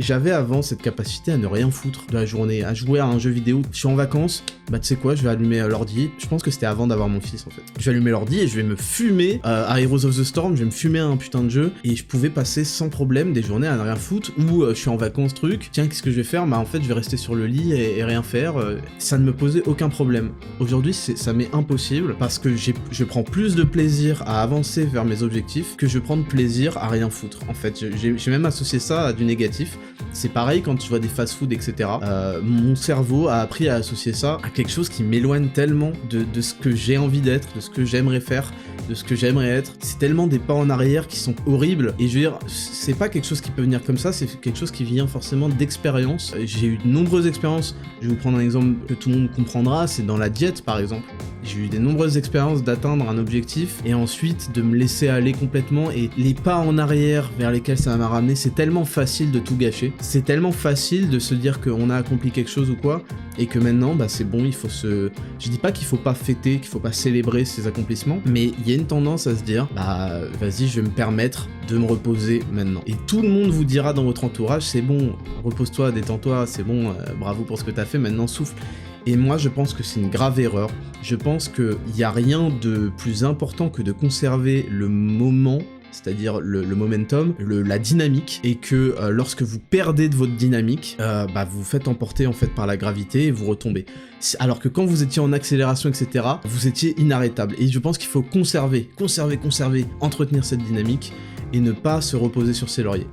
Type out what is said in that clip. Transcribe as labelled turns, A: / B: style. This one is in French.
A: J'avais avant cette capacité à ne rien foutre de la journée, à jouer à un jeu vidéo. Je suis en vacances, bah tu sais quoi, je vais allumer l'ordi. Je pense que c'était avant d'avoir mon fils en fait. Je vais allumer l'ordi et je vais me fumer à Heroes of the Storm, je vais me fumer un putain de jeu et je pouvais passer sans problème des journées à ne rien foutre ou je suis en vacances truc. Tiens, qu'est-ce que je vais faire? Bah en fait je vais rester sur le lit et rien faire. Ça ne me posait aucun problème. Aujourd'hui ça m'est impossible parce que je prends plus de plaisir à avancer vers mes objectifs que je prends de plaisir à rien foutre. En fait, j'ai même associé ça à du négatif. C'est pareil quand tu vois des fast-food, etc. Mon cerveau a appris à associer ça à quelque chose qui m'éloigne tellement de ce que j'ai envie d'être, de ce que j'aimerais faire, de ce que j'aimerais être. C'est tellement des pas en arrière qui sont horribles. Et je veux dire, c'est pas quelque chose qui peut venir comme ça, c'est quelque chose qui vient forcément d'expérience. J'ai eu de nombreuses expériences. Je vais vous prendre un exemple que tout le monde comprendra, c'est dans la diète par exemple. J'ai eu des nombreuses expériences d'atteindre un objectif et ensuite de me laisser aller complètement, et les pas en arrière vers lesquels ça m'a ramené, c'est tellement facile de tout gâcher. C'est tellement facile de se dire qu'on a accompli quelque chose ou quoi, et que maintenant, bah c'est bon, il faut se... Je dis pas qu'il faut pas fêter, qu'il faut pas célébrer ses accomplissements, mais il y a une tendance à se dire, bah vas-y, je vais me permettre de me reposer maintenant. Et tout le monde vous dira dans votre entourage, c'est bon, repose-toi, détends-toi, c'est bon, bravo pour ce que t'as fait, maintenant souffle. Et moi, je pense que c'est une grave erreur. Je pense qu'il n'y a rien de plus important que de conserver le moment, c'est-à-dire le momentum, la dynamique, et que lorsque vous perdez de votre dynamique, bah vous faites emporter en fait par la gravité et vous retombez. Alors que quand vous étiez en accélération, etc., vous étiez inarrêtable. Et je pense qu'il faut conserver, entretenir cette dynamique et ne pas se reposer sur ses lauriers.